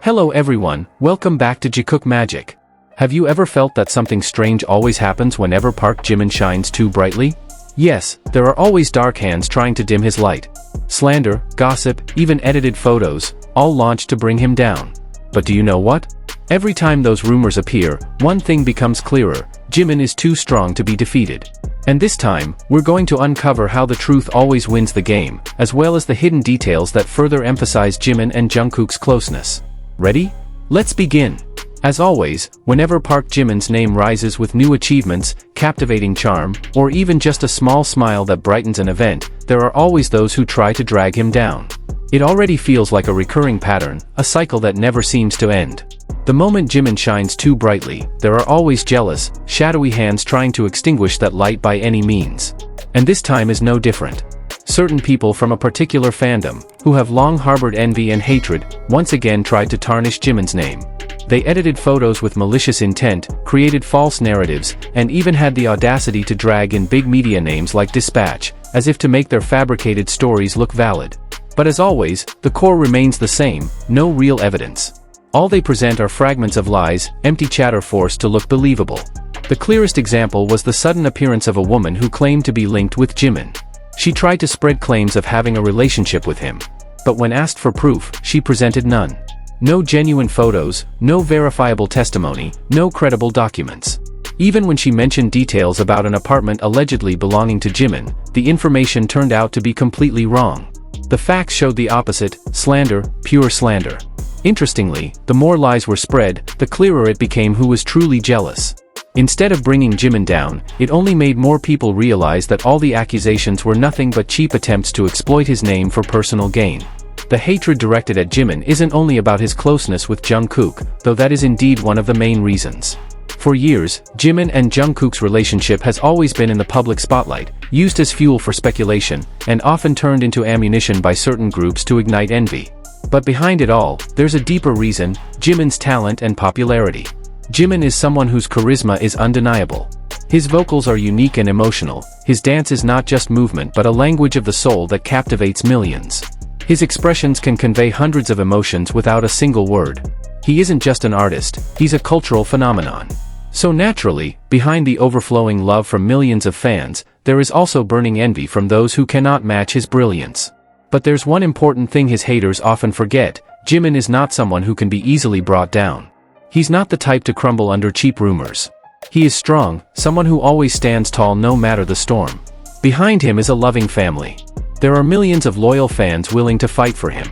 Hello everyone, welcome back to Jikook Magic. Have you ever felt that something strange always happens whenever Park Jimin shines too brightly? Yes, there are always dark hands trying to dim his light. Slander, gossip, even edited photos, all launched to bring him down. But do you know what? Every time those rumors appear, one thing becomes clearer: Jimin is too strong to be defeated. And this time, we're going to uncover how the truth always wins the game, as well as the hidden details that further emphasize Jimin and Jungkook's closeness. Ready? Let's begin! As always, whenever Park Jimin's name rises with new achievements, captivating charm, or even just a small smile that brightens an event, there are always those who try to drag him down. It already feels like a recurring pattern, a cycle that never seems to end. The moment Jimin shines too brightly, there are always jealous, shadowy hands trying to extinguish that light by any means. And this time is no different. Certain people from a particular fandom, who have long harbored envy and hatred, once again tried to tarnish Jimin's name. They edited photos with malicious intent, created false narratives, and even had the audacity to drag in big media names like Dispatch, as if to make their fabricated stories look valid. But as always, the core remains the same: no real evidence. All they present are fragments of lies, empty chatter forced to look believable. The clearest example was the sudden appearance of a woman who claimed to be linked with Jimin. She tried to spread claims of having a relationship with him. But when asked for proof, she presented none. No genuine photos, no verifiable testimony, no credible documents. Even when she mentioned details about an apartment allegedly belonging to Jimin, the information turned out to be completely wrong. The facts showed the opposite: slander, pure slander. Interestingly, the more lies were spread, the clearer it became who was truly jealous. Instead of bringing Jimin down, it only made more people realize that all the accusations were nothing but cheap attempts to exploit his name for personal gain. The hatred directed at Jimin isn't only about his closeness with Jungkook, though that is indeed one of the main reasons. For years, Jimin and Jungkook's relationship has always been in the public spotlight, used as fuel for speculation, and often turned into ammunition by certain groups to ignite envy. But behind it all, there's a deeper reason: Jimin's talent and popularity. Jimin is someone whose charisma is undeniable. His vocals are unique and emotional, his dance is not just movement but a language of the soul that captivates millions. His expressions can convey hundreds of emotions without a single word. He isn't just an artist, he's a cultural phenomenon. So naturally, behind the overflowing love from millions of fans, there is also burning envy from those who cannot match his brilliance. But there's one important thing his haters often forget: Jimin is not someone who can be easily brought down. He's not the type to crumble under cheap rumors. He is strong, someone who always stands tall no matter the storm. Behind him is a loving family. There are millions of loyal fans willing to fight for him.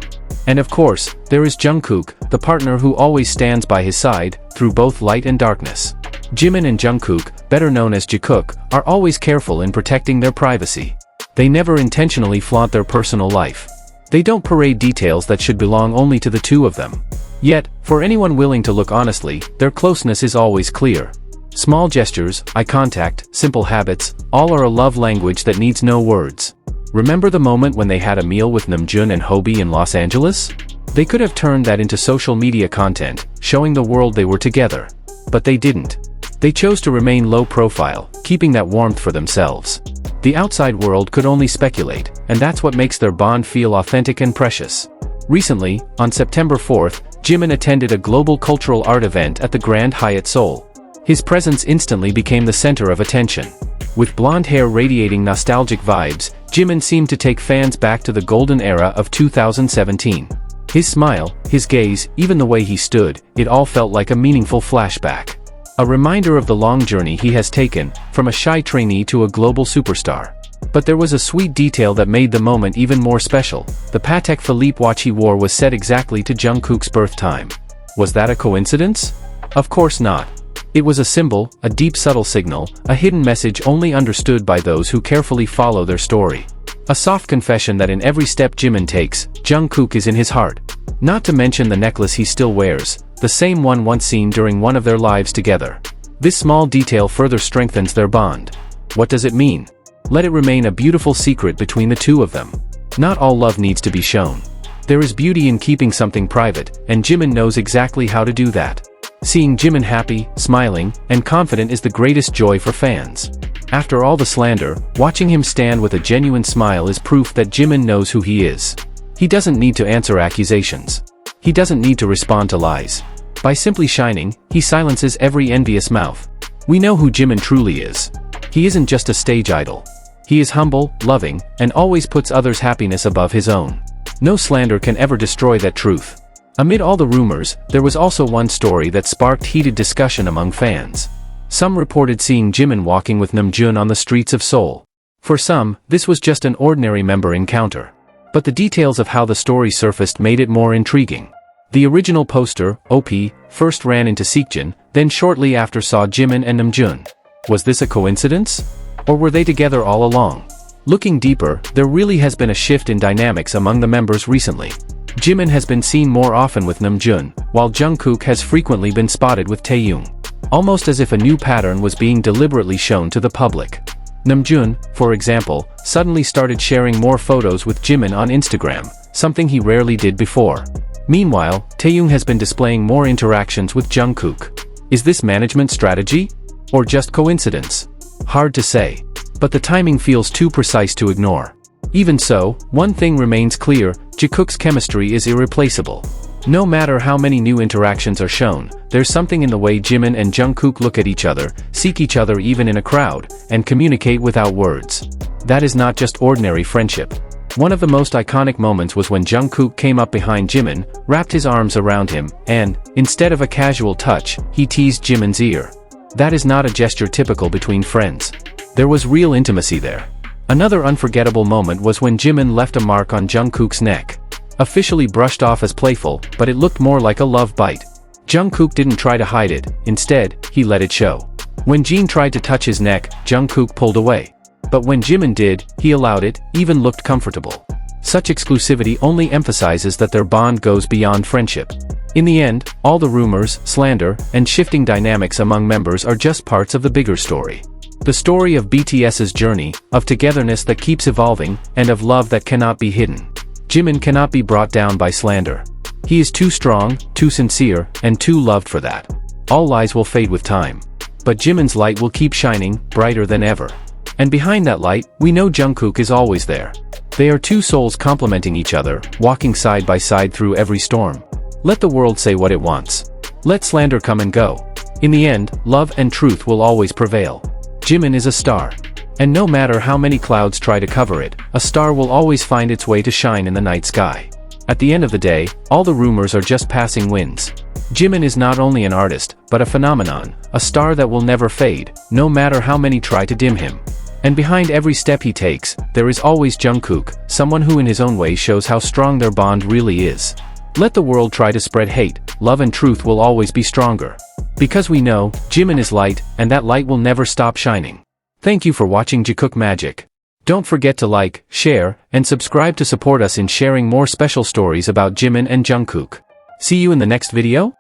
And of course, there is Jungkook, the partner who always stands by his side, through both light and darkness. Jimin and Jungkook, better known as Jikook, are always careful in protecting their privacy. They never intentionally flaunt their personal life. They don't parade details that should belong only to the two of them. Yet, for anyone willing to look honestly, their closeness is always clear. Small gestures, eye contact, simple habits, all are a love language that needs no words. Remember the moment when they had a meal with Namjoon and Hobie in Los Angeles? They could have turned that into social media content, showing the world they were together. But they didn't. They chose to remain low profile, keeping that warmth for themselves. The outside world could only speculate, and that's what makes their bond feel authentic and precious. Recently, on September 4th, Jimin attended a global cultural art event at the Grand Hyatt Seoul. His presence instantly became the center of attention. With blonde hair radiating nostalgic vibes, Jimin seemed to take fans back to the golden era of 2017. His smile, his gaze, even the way he stood, it all felt like a meaningful flashback. A reminder of the long journey he has taken, from a shy trainee to a global superstar. But there was a sweet detail that made the moment even more special. The Patek Philippe watch he wore was set exactly to Jungkook's birth time. Was that a coincidence? Of course not. It was a symbol, a deep subtle signal, a hidden message only understood by those who carefully follow their story. A soft confession that in every step Jimin takes, Jungkook is in his heart. Not to mention the necklace he still wears, the same one once seen during one of their lives together. This small detail further strengthens their bond. What does it mean? Let it remain a beautiful secret between the two of them. Not all love needs to be shown. There is beauty in keeping something private, and Jimin knows exactly how to do that. Seeing Jimin happy, smiling, and confident is the greatest joy for fans. After all the slander, watching him stand with a genuine smile is proof that Jimin knows who he is. He doesn't need to answer accusations. He doesn't need to respond to lies. By simply shining, he silences every envious mouth. We know who Jimin truly is. He isn't just a stage idol. He is humble, loving, and always puts others' happiness above his own. No slander can ever destroy that truth. Amid all the rumors, there was also one story that sparked heated discussion among fans. Some reported seeing Jimin walking with Namjoon on the streets of Seoul. For some, this was just an ordinary member encounter. But the details of how the story surfaced made it more intriguing. The original poster, OP, first ran into Seokjin, then shortly after saw Jimin and Namjoon. Was this a coincidence? Or were they together all along? Looking deeper, there really has been a shift in dynamics among the members recently. Jimin has been seen more often with Namjoon, while Jungkook has frequently been spotted with Taehyung. Almost as if a new pattern was being deliberately shown to the public. Namjoon, for example, suddenly started sharing more photos with Jimin on Instagram, something he rarely did before. Meanwhile, Taehyung has been displaying more interactions with Jungkook. Is this management strategy? Or just coincidence? Hard to say. But the timing feels too precise to ignore. Even so, one thing remains clear: Jikook's chemistry is irreplaceable. No matter how many new interactions are shown, there's something in the way Jimin and Jungkook look at each other, seek each other even in a crowd, and communicate without words. That is not just ordinary friendship. One of the most iconic moments was when Jungkook came up behind Jimin, wrapped his arms around him, and, instead of a casual touch, he teased Jimin's ear. That is not a gesture typical between friends. There was real intimacy there. Another unforgettable moment was when Jimin left a mark on Jungkook's neck. Officially brushed off as playful, but it looked more like a love bite. Jungkook didn't try to hide it, instead, he let it show. When Jin tried to touch his neck, Jungkook pulled away. But when Jimin did, he allowed it, even looked comfortable. Such exclusivity only emphasizes that their bond goes beyond friendship. In the end, all the rumors, slander, and shifting dynamics among members are just parts of the bigger story. The story of BTS's journey, of togetherness that keeps evolving, and of love that cannot be hidden. Jimin cannot be brought down by slander. He is too strong, too sincere, and too loved for that. All lies will fade with time. But Jimin's light will keep shining, brighter than ever. And behind that light, we know Jungkook is always there. They are two souls complementing each other, walking side by side through every storm. Let the world say what it wants. Let slander come and go. In the end, love and truth will always prevail. Jimin is a star. And no matter how many clouds try to cover it, a star will always find its way to shine in the night sky. At the end of the day, all the rumors are just passing winds. Jimin is not only an artist, but a phenomenon, a star that will never fade, no matter how many try to dim him. And behind every step he takes, there is always Jungkook, someone who in his own way shows how strong their bond really is. Let the world try to spread hate, love and truth will always be stronger. Because we know, Jimin is light, and that light will never stop shining. Thank you for watching Jikook Magic. Don't forget to like, share, and subscribe to support us in sharing more special stories about Jimin and Jungkook. See you in the next video?